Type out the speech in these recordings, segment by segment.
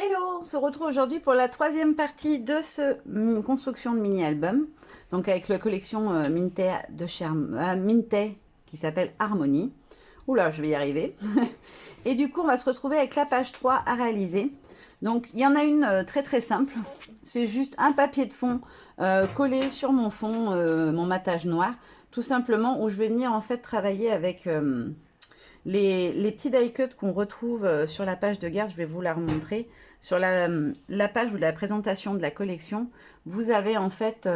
Hello, on se retrouve aujourd'hui pour la troisième partie de ce construction de mini-album. Donc avec la collection Minté de Minté qui s'appelle Harmonie. Oula, je vais y arriver. Et du coup, on va se retrouver avec la page 3 à réaliser. Donc il y en a une très très simple. C'est juste un papier de fond collé sur mon fond, mon matage noir. Tout simplement où je vais venir en fait travailler avec... les petits die cuts qu'on retrouve sur la page de garde, je vais vous la remontrer. Sur la page de la présentation de la collection, vous avez en fait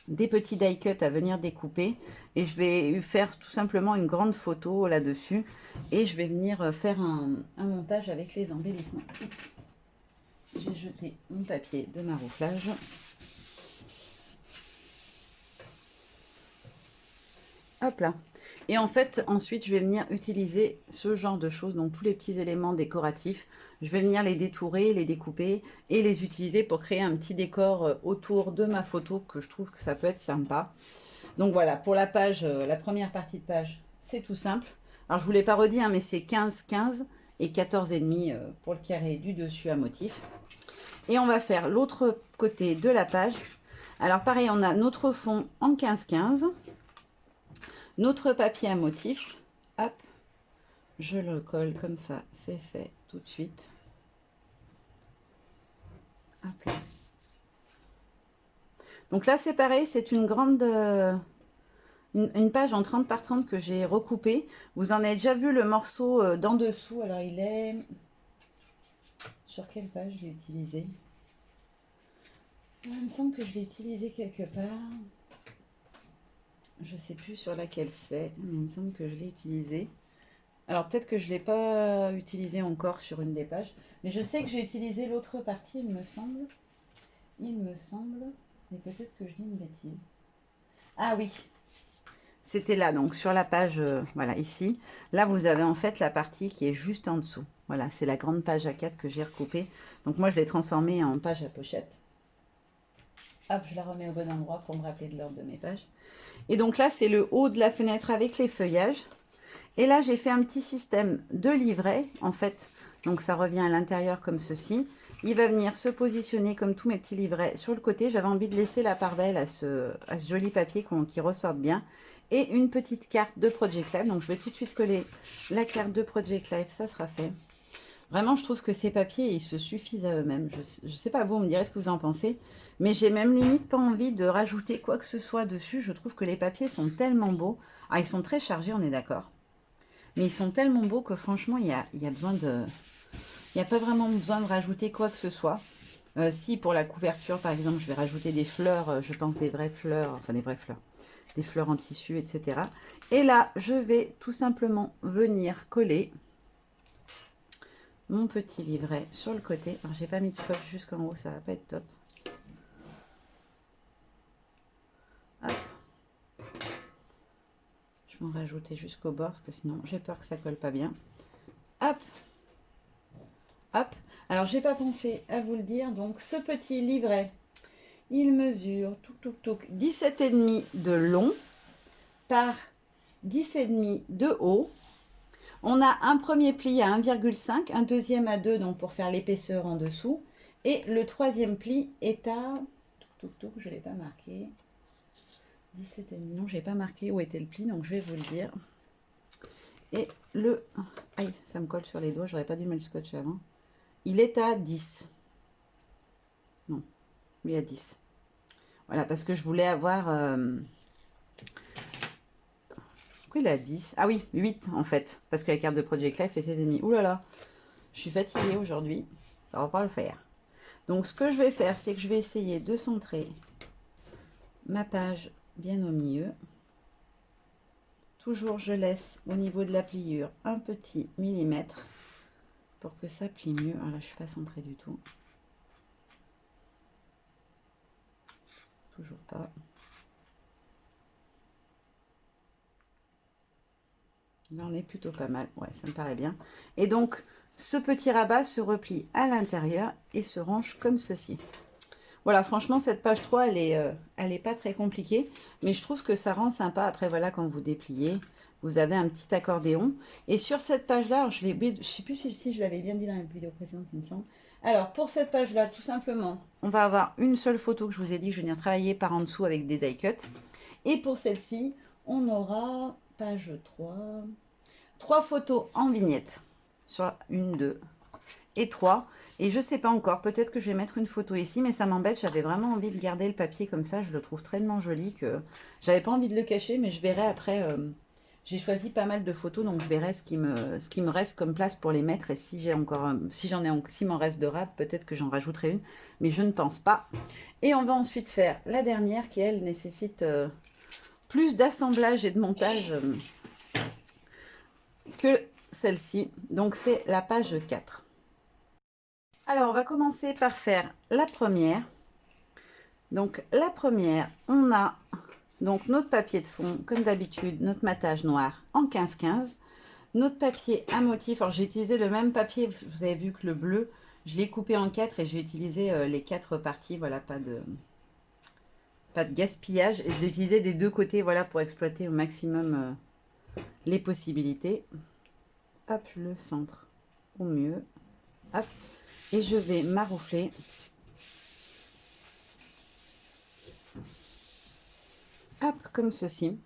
des petits die cuts à venir découper. Et je vais faire tout simplement une grande photo là-dessus. Et je vais venir faire un montage avec les embellissements. J'ai jeté mon papier de marouflage. Hop là. Et en fait, ensuite, je vais venir utiliser ce genre de choses, donc tous les petits éléments décoratifs. Je vais venir les détourer, les découper et les utiliser pour créer un petit décor autour de ma photo que je trouve que ça peut être sympa. Donc voilà, pour la page, la première partie de page, c'est tout simple. Alors, je ne vous l'ai pas redit, hein, mais c'est 15-15 et 14,5 pour le carré du dessus à motif. Et on va faire l'autre côté de la page. Alors pareil, on a notre fond en 15-15. Notre papier à motif, hop, je le colle comme ça, c'est fait tout de suite. Hop là. Donc là, c'est pareil, c'est une grande... une page en 30 par 30 que j'ai recoupée. Vous en avez déjà vu le morceau d'en dessous. Alors, il est... Sur quelle page je l'ai utilisé? Il me semble que je l'ai utilisé quelque part. Je ne sais plus sur laquelle c'est, mais il me semble que je l'ai utilisé. Alors peut-être que je ne l'ai pas utilisé encore sur une des pages, mais je sais que j'ai utilisé l'autre partie, il me semble. Il me semble, mais peut-être que je dis une bêtise. Ah oui, c'était là, donc sur la page, voilà, ici. Là, vous avez en fait la partie qui est juste en dessous. Voilà, c'est la grande page A4 que j'ai recoupée. Donc moi, je l'ai transformée en page à pochette. Hop, je la remets au bon endroit pour me rappeler de l'ordre de mes pages. Et donc là, c'est le haut de la fenêtre avec les feuillages. Et là, j'ai fait un petit système de livret, en fait. Donc, ça revient à l'intérieur comme ceci. Il va venir se positionner comme tous mes petits livrets sur le côté. J'avais envie de laisser la part belle à ce joli papier qui ressorte bien. Et une petite carte de Project Life. Donc, je vais tout de suite coller la carte de Project Life. Ça sera fait. Vraiment, je trouve que ces papiers, ils se suffisent à eux-mêmes. Je ne sais pas, vous me direz ce que vous en pensez. Mais j'ai même limite pas envie de rajouter quoi que ce soit dessus. Je trouve que les papiers sont tellement beaux. Ah, ils sont très chargés, on est d'accord. Mais ils sont tellement beaux que franchement, il y a besoin de... Il n'y a pas vraiment besoin de rajouter quoi que ce soit. Si pour la couverture, par exemple, je vais rajouter des fleurs, je pense des vraies fleurs, enfin des vraies fleurs, des fleurs en tissu, etc. Et là, je vais tout simplement venir coller mon petit livret sur le côté. Alors, j'ai pas mis de scotch jusqu'en haut, ça va pas être top. Hop. Je vais en rajouter jusqu'au bord, parce que sinon, j'ai peur que ça colle pas bien. Hop. Hop. Alors, j'ai pas pensé à vous le dire. Donc, ce petit livret, il mesure 17,5 de long par 10,5 de haut. On a un premier pli à 1,5, un deuxième à 2, donc pour faire l'épaisseur en dessous. Et le troisième pli est à... je ne l'ai pas marqué. 17,5, non, je n'ai pas marqué où était le pli, donc je vais vous le dire. Et le... Aïe, ça me colle sur les doigts, j'aurais pas dû mettre le scotch avant. Il est à 10. Non, oui, à 10. Voilà, parce que je voulais avoir... Pourquoi il est à 10? Ah oui, 8 en fait. Parce que la carte de Project Life est 7,5. Ouh là là, je suis fatiguée aujourd'hui. Ça va pas le faire. Donc ce que je vais faire, c'est que je vais essayer de centrer ma page bien au milieu. Toujours, je laisse au niveau de la pliure un petit millimètre pour que ça plie mieux. Alors là, je ne suis pas centrée du tout. Toujours pas. Là, on est plutôt pas mal. Ouais, ça me paraît bien. Et donc, ce petit rabat se replie à l'intérieur et se range comme ceci. Voilà, franchement, cette page 3, elle est pas très compliquée. Mais je trouve que ça rend sympa. Après, voilà, quand vous dépliez, vous avez un petit accordéon. Et sur cette page-là, je ne sais plus si je l'avais bien dit dans la vidéo précédente, il me semble. Alors, pour cette page-là, tout simplement, on va avoir une seule photo que je vous ai dit que je vais venir travailler par en dessous avec des die cuts. Et pour celle-ci, on aura, page 3 photos en vignette. Sur 1, 2 et 3. Et je ne sais pas encore, peut-être que je vais mettre une photo ici, mais ça m'embête. J'avais vraiment envie de garder le papier comme ça. Je le trouve tellement joli que j'avais pas envie de le cacher, mais je verrai après. J'ai choisi pas mal de photos, donc je verrai ce qui me reste comme place pour les mettre. Et si j'ai encore, s'il m'en reste de rap, peut-être que j'en rajouterai une, mais je ne pense pas. Et on va ensuite faire la dernière qui, elle, nécessite plus d'assemblage et de montage que celle-ci. Donc c'est la page 4. Alors, on va commencer par faire la première. Donc, la première, on a donc notre papier de fond, comme d'habitude, notre matage noir en 15-15. Notre papier à motif, alors j'ai utilisé le même papier, vous avez vu que le bleu, je l'ai coupé en 4 et j'ai utilisé les 4 parties, voilà, pas de gaspillage. Et je l'ai utilisé des deux côtés, voilà, pour exploiter au maximum les possibilités. Hop, je le centre au mieux. Hop, et je vais maroufler. Hop, comme ceci.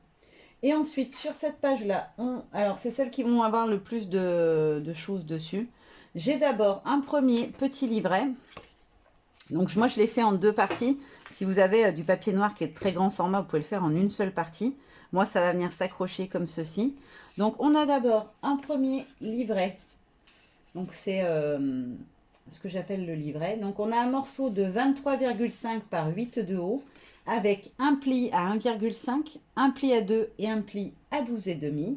Et ensuite, sur cette page-là, alors c'est celles qui vont avoir le plus de choses dessus. J'ai d'abord un premier petit livret. Donc moi, je l'ai fait en deux parties. Si vous avez du papier noir qui est de très grand format, vous pouvez le faire en une seule partie. Moi, ça va venir s'accrocher comme ceci. Donc, on a d'abord un premier livret. Donc, c'est ce que j'appelle le livret. Donc, on a un morceau de 23,5 par 8 de haut avec un pli à 1,5, un pli à 2 et un pli à 12,5.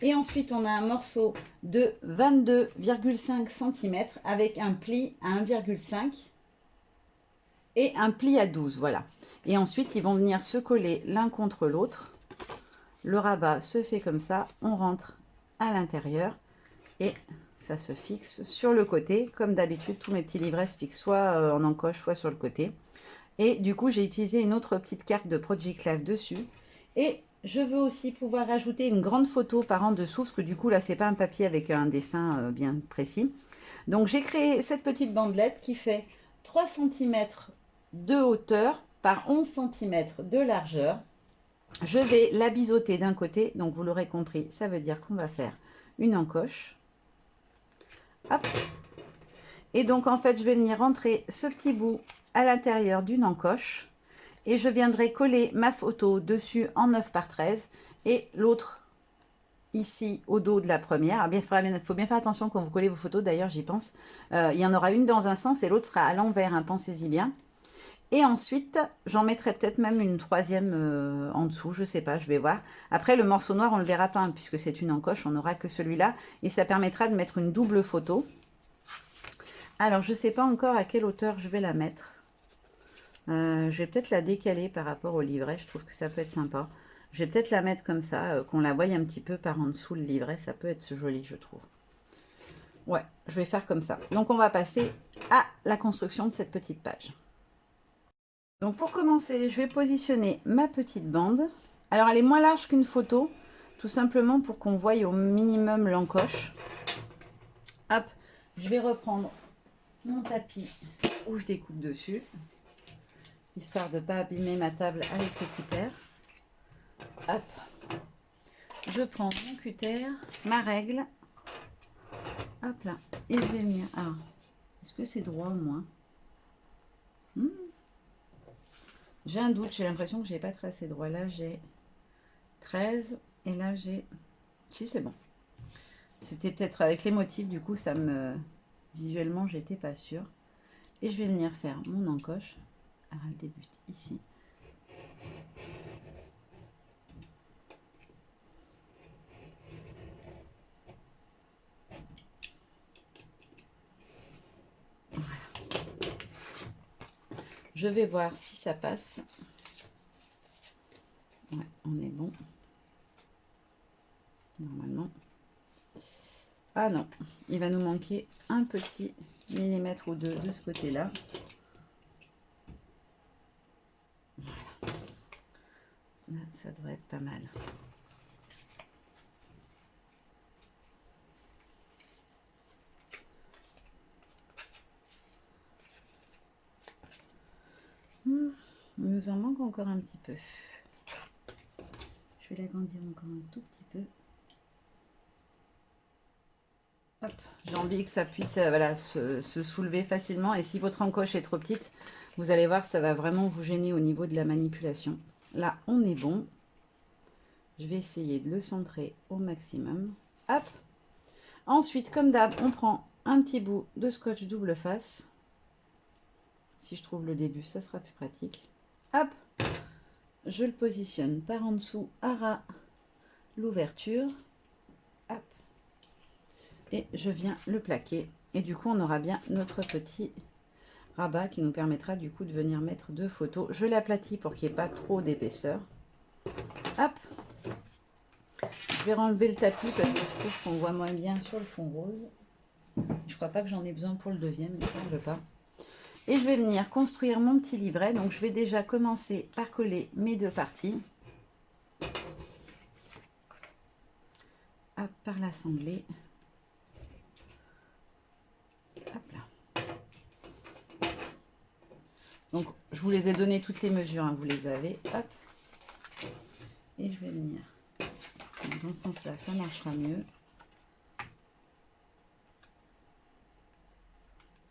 Et ensuite, on a un morceau de 22,5 cm avec un pli à 1,5 et un pli à 12, voilà. Et ensuite, ils vont venir se coller l'un contre l'autre. Le rabat se fait comme ça, on rentre à l'intérieur et ça se fixe sur le côté. Comme d'habitude, tous mes petits livrets se fixent soit en encoche, soit sur le côté. Et du coup, j'ai utilisé une autre petite carte de Project Life dessus. Et je veux aussi pouvoir rajouter une grande photo par en dessous, parce que du coup, là, c'est pas un papier avec un dessin bien précis. Donc, j'ai créé cette petite bandelette qui fait 3 cm de hauteur par 11 cm de largeur. Je vais la biseauter d'un côté, donc vous l'aurez compris, ça veut dire qu'on va faire une encoche. Hop. Et donc, en fait, je vais venir rentrer ce petit bout à l'intérieur d'une encoche et je viendrai coller ma photo dessus en 9 par 13 et l'autre ici au dos de la première. Alors, il faut bien faire attention quand vous collez vos photos, d'ailleurs j'y pense. Il y en aura une dans un sens et l'autre sera à l'envers, hein, pensez-y bien. Et ensuite, j'en mettrai peut-être même une troisième en dessous, je sais pas, je vais voir. Après, le morceau noir, on ne le verra pas, hein, puisque c'est une encoche, on n'aura que celui-là. Et ça permettra de mettre une double photo. Alors, je ne sais pas encore à quelle hauteur je vais la mettre. Je vais peut-être la décaler par rapport au livret, je trouve que ça peut être sympa. Je vais peut-être la mettre comme ça, qu'on la voie un petit peu par en dessous le livret, ça peut être joli, je trouve. Ouais, je vais faire comme ça. Donc, on va passer à la construction de cette petite page. Donc, pour commencer, je vais positionner ma petite bande. Alors, elle est moins large qu'une photo, tout simplement pour qu'on voie au minimum l'encoche. Hop, je vais reprendre mon tapis où je découpe dessus, histoire de ne pas abîmer ma table avec le cutter. Hop, je prends mon cutter, ma règle, hop là, et je vais venir. Alors, est-ce que c'est droit au moins? J'ai un doute, j'ai l'impression que j'ai pas tracé droit. Là, j'ai 13 et là, j'ai... Si, c'est bon. C'était peut-être avec les motifs, du coup, ça me... Visuellement, j'étais pas sûre. Et je vais venir faire mon encoche. Alors, elle débute ici. Voilà. Je vais voir si ça passe. Ouais, on est bon. Normalement. Ah non, il va nous manquer un petit millimètre ou deux de ce côté-là. Voilà. Là, ça devrait être pas mal. Il nous en manque encore un petit peu. Je vais l'agrandir encore un tout petit peu. J'ai envie que ça puisse voilà, se soulever facilement. Et si votre encoche est trop petite, vous allez voir, ça va vraiment vous gêner au niveau de la manipulation. Là, on est bon. Je vais essayer de le centrer au maximum. Hop. Ensuite, comme d'hab, on prend un petit bout de scotch double face. Si je trouve le début, ça sera plus pratique. Hop. Je le positionne par en dessous à ras l'ouverture. Hop. Et je viens le plaquer. Et du coup, on aura bien notre petit rabat qui nous permettra du coup de venir mettre deux photos. Je l'aplatis pour qu'il n'y ait pas trop d'épaisseur. Hop. Je vais enlever le tapis parce que je trouve qu'on voit moins bien sur le fond rose. Je crois pas que j'en ai besoin pour le deuxième, il ne semble pas. Et je vais venir construire mon petit livret. Donc, je vais déjà commencer par coller mes deux parties. Hop, par l'assembler. Hop là. Donc, je vous les ai donné toutes les mesures, hein, vous les avez. Hop. Et je vais venir dans ce sens-là, ça marchera mieux.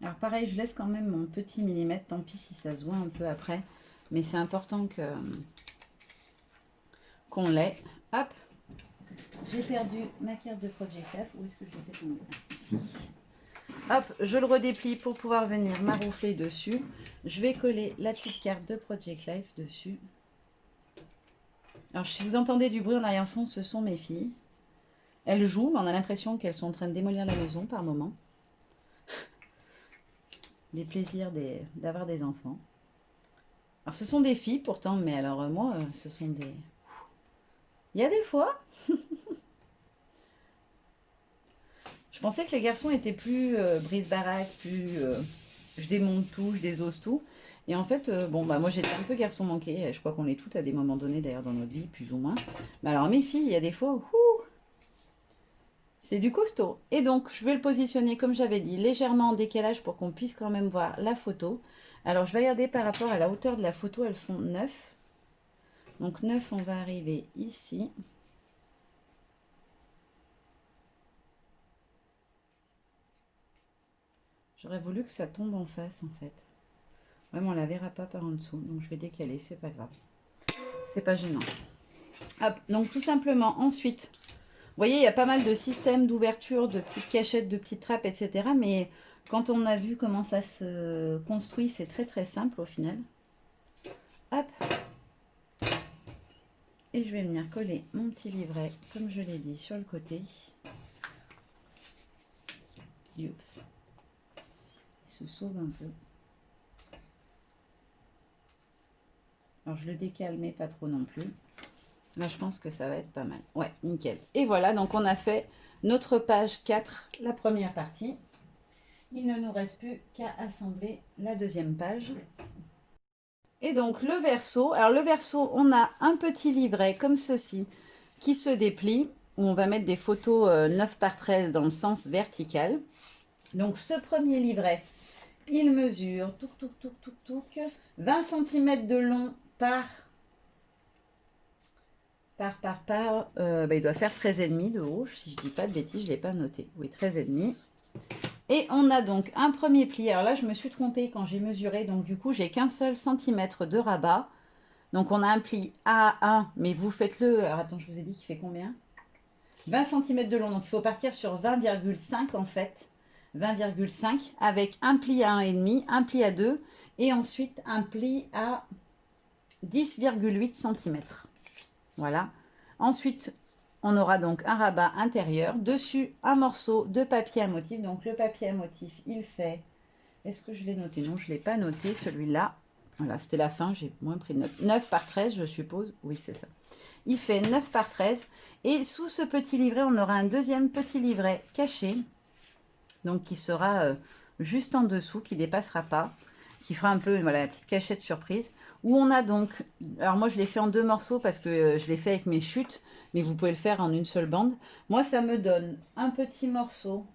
Alors pareil, je laisse quand même mon petit millimètre, tant pis si ça se voit un peu après. Mais c'est important qu'on l'ait. Hop. J'ai perdu ma carte de Project Life. Où est-ce que je l'ai fait tomber? Ici. Hop, je le redéplie pour pouvoir venir maroufler dessus. Je vais coller la petite carte de Project Life dessus. Alors, si vous entendez du bruit en arrière-fond, ce sont mes filles. Elles jouent, mais on a l'impression qu'elles sont en train de démolir la maison par moment. Les plaisirs d'avoir des enfants. Alors, ce sont des filles pourtant, mais alors moi, ce sont des... Il y a des fois... Je pensais que les garçons étaient plus brise-baraque, plus je démonte tout, je désose tout. Et en fait, bon, bah moi j'étais un peu garçon manqué. Je crois qu'on est toutes à des moments donnés d'ailleurs dans notre vie, plus ou moins. Mais alors mes filles, il y a des fois, c'est du costaud. Et donc, je vais le positionner, comme j'avais dit, légèrement en décalage pour qu'on puisse quand même voir la photo. Alors, je vais regarder par rapport à la hauteur de la photo, elles font 9. Donc 9, on va arriver ici. J'aurais voulu que ça tombe en face, en fait. Vraiment, on ne la verra pas par en dessous. Donc, je vais décaler, c'est pas grave. C'est pas gênant. Hop, donc tout simplement, ensuite, vous voyez, il y a pas mal de systèmes d'ouverture, de petites cachettes, de petites trappes, etc. Mais quand on a vu comment ça se construit, c'est très très simple au final. Hop. Et je vais venir coller mon petit livret, comme je l'ai dit, sur le côté. Oups. Il se sauve un peu. Alors, je le décale, mais pas trop non plus. Là, je pense que ça va être pas mal. Ouais, nickel. Et voilà, donc on a fait notre page 4, la première partie. Il ne nous reste plus qu'à assembler la deuxième page. Et donc, le verso. Alors, le verso, on a un petit livret comme ceci qui se déplie, où on va mettre des photos 9 par 13 dans le sens vertical. Donc, ce premier livret, il mesure 20 cm de long par il doit faire 13,5 de haut, si je ne dis pas de bêtises, je ne l'ai pas noté. Oui, 13,5. Et on a donc un premier pli. Alors là, je me suis trompée quand j'ai mesuré. Donc du coup, j'ai qu'un seul centimètre de rabat. Donc on a un pli A1, mais vous faites-le. Alors attends, je vous ai dit qu'il fait combien? 20 cm de long. Donc il faut partir sur 20,5 en fait. 20,5 avec un pli à 1,5, un pli à 2 et ensuite un pli à 10,8 cm. Voilà. Ensuite, on aura donc un rabat intérieur. Dessus, un morceau de papier à motif. Donc, le papier à motif, il fait... Est-ce que je l'ai noté? Non, je ne l'ai pas noté, celui-là. Voilà, c'était la fin, j'ai moins pris de note. 9 par 13, je suppose. Oui, c'est ça. Il fait 9 par 13. Et sous ce petit livret, on aura un deuxième petit livret caché. Donc, qui sera juste en dessous, qui ne dépassera pas. Qui fera un peu, voilà, la petite cachette surprise. Où on a donc, alors moi je l'ai fait en deux morceaux parce que je l'ai fait avec mes chutes, mais vous pouvez le faire en une seule bande. Moi ça me donne un petit morceau,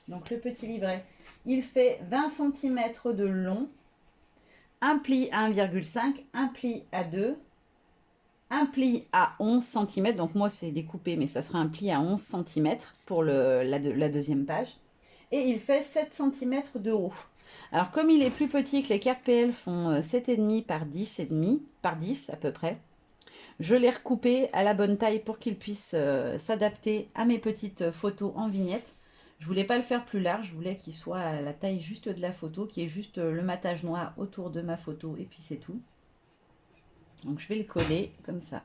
donc le petit livret, il fait 20 cm de long, un pli à 1,5, un pli à 2, un pli à 11 cm. Donc moi, c'est découpé, mais ça sera un pli à 11 cm pour la deuxième page. Et il fait 7 cm de haut. Alors, comme il est plus petit que les cartes PL font 7,5 par 10,5, par 10 à peu près, je l'ai recoupé à la bonne taille pour qu'il puisse s'adapter à mes petites photos en vignette. Je voulais pas le faire plus large, je voulais qu'il soit à la taille juste de la photo, qui est juste le matage noir autour de ma photo, et puis c'est tout. Donc je vais le coller comme ça.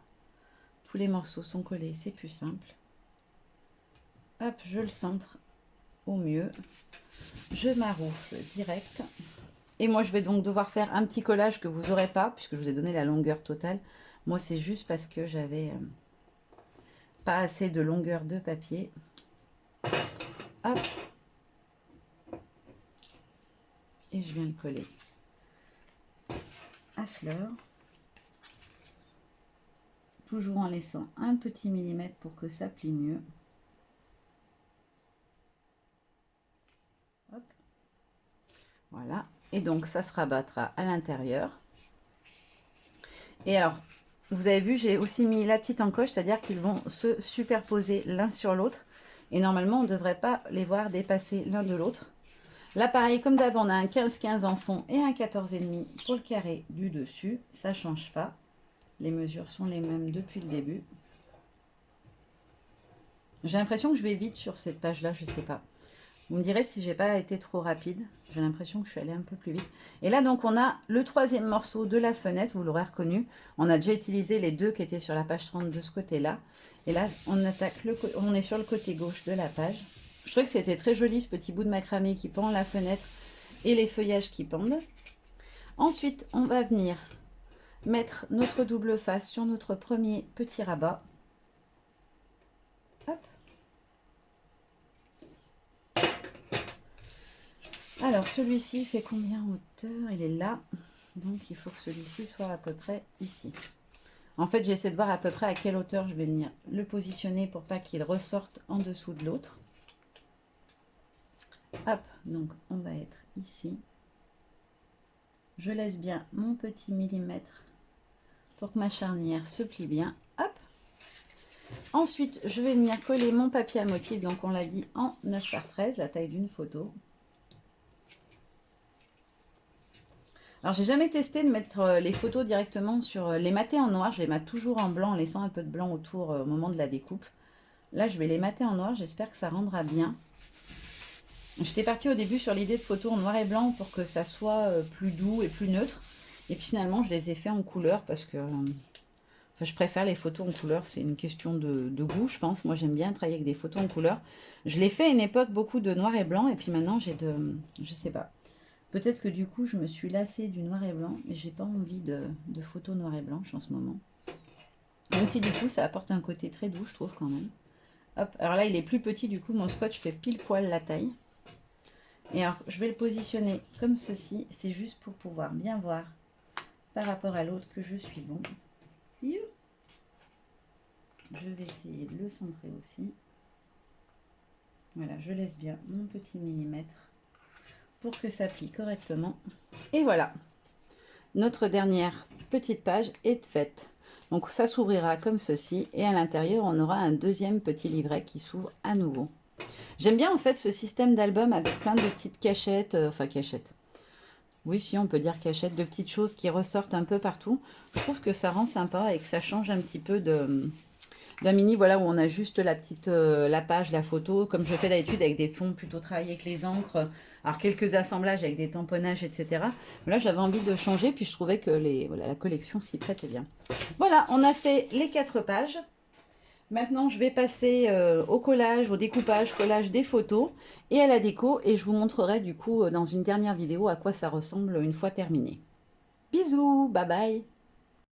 Tous les morceaux sont collés, c'est plus simple. Hop, je le centre au mieux. Je m'arroufle direct. Et moi, je vais donc devoir faire un petit collage que vous n'aurez pas, puisque je vous ai donné la longueur totale. Moi, c'est juste parce que j'avais pas assez de longueur de papier. Hop. Et je viens le coller à fleur. Toujours en laissant un petit millimètre pour que ça plie mieux. Hop. Voilà. Et donc, ça se rabattra à l'intérieur. Et alors, vous avez vu, j'ai aussi mis la petite encoche, c'est-à-dire qu'ils vont se superposer l'un sur l'autre. Et normalement, on ne devrait pas les voir dépasser l'un de l'autre. Là, pareil, comme d'hab, on a un 15-15 en fond et un 14,5 pour le carré du dessus. Ça ne change pas. Les mesures sont les mêmes depuis le début. J'ai l'impression que je vais vite sur cette page-là, je ne sais pas. Vous me direz si j'ai pas été trop rapide. J'ai l'impression que je suis allée un peu plus vite. Et là, donc, on a le troisième morceau de la fenêtre. Vous l'aurez reconnu. On a déjà utilisé les deux qui étaient sur la page 30 de ce côté-là. Et là, on est sur le côté gauche de la page. Je trouvais que c'était très joli, ce petit bout de macramé qui pend la fenêtre et les feuillages qui pendent. Ensuite, on va venir mettre notre double face sur notre premier petit rabat. Hop. Alors, celui-ci fait combien en hauteur? Il est là. Donc, il faut que celui-ci soit à peu près ici. En fait, j'essaie de voir à peu près à quelle hauteur je vais venir le positionner pour pas qu'il ressorte en dessous de l'autre. Hop, donc on va être ici. Je laisse bien mon petit millimètre pour que ma charnière se plie bien. Hop. Ensuite, je vais venir coller mon papier à motif. Donc, on l'a dit en 9 par 13, la taille d'une photo. Alors, j'ai jamais testé de mettre les photos directement sur les mater en noir. Je les mate toujours en blanc en laissant un peu de blanc autour au moment de la découpe. Là, je vais les mater en noir. J'espère que ça rendra bien. J'étais partie au début sur l'idée de photos en noir et blanc pour que ça soit plus doux et plus neutre. Et puis finalement, je les ai fait en couleur parce que je préfère les photos en couleur. C'est une question de goût, je pense. Moi, j'aime bien travailler avec des photos en couleur. Je l'ai fait à une époque beaucoup de noir et blanc. Et puis maintenant, j'ai de... Je sais pas. Peut-être que du coup, je me suis lassée du noir et blanc. Mais j'ai pas envie de photos noir et blanche en ce moment. Même si du coup, ça apporte un côté très doux, je trouve quand même. Hop. Alors là, il est plus petit. Du coup, mon scotch fait pile poil la taille. Et alors, je vais le positionner comme ceci. C'est juste pour pouvoir bien voir par rapport à l'autre que je suis bon. Je vais essayer de le centrer aussi. Voilà, je laisse bien mon petit millimètre pour que ça plie correctement. Et voilà, notre dernière petite page est faite. Donc ça s'ouvrira comme ceci et à l'intérieur, on aura un deuxième petit livret qui s'ouvre à nouveau. J'aime bien en fait ce système d'album avec plein de petites cachettes, enfin cachettes. Oui, si on peut dire cachettes, de petites choses qui ressortent un peu partout. Je trouve que ça rend sympa et que ça change un petit peu d'un mini, voilà, où on a juste la petite, la page, la photo, comme je fais d'habitude avec des fonds plutôt travaillés avec les encres. Alors quelques assemblages avec des tamponnages, etc. Là, j'avais envie de changer, puis je trouvais que voilà, la collection s'y prêtait bien. Voilà, on a fait les 4 pages. Maintenant, je vais passer au collage, au découpage, collage des photos et à la déco. Et je vous montrerai du coup dans une dernière vidéo à quoi ça ressemble une fois terminé. Bisous, bye bye!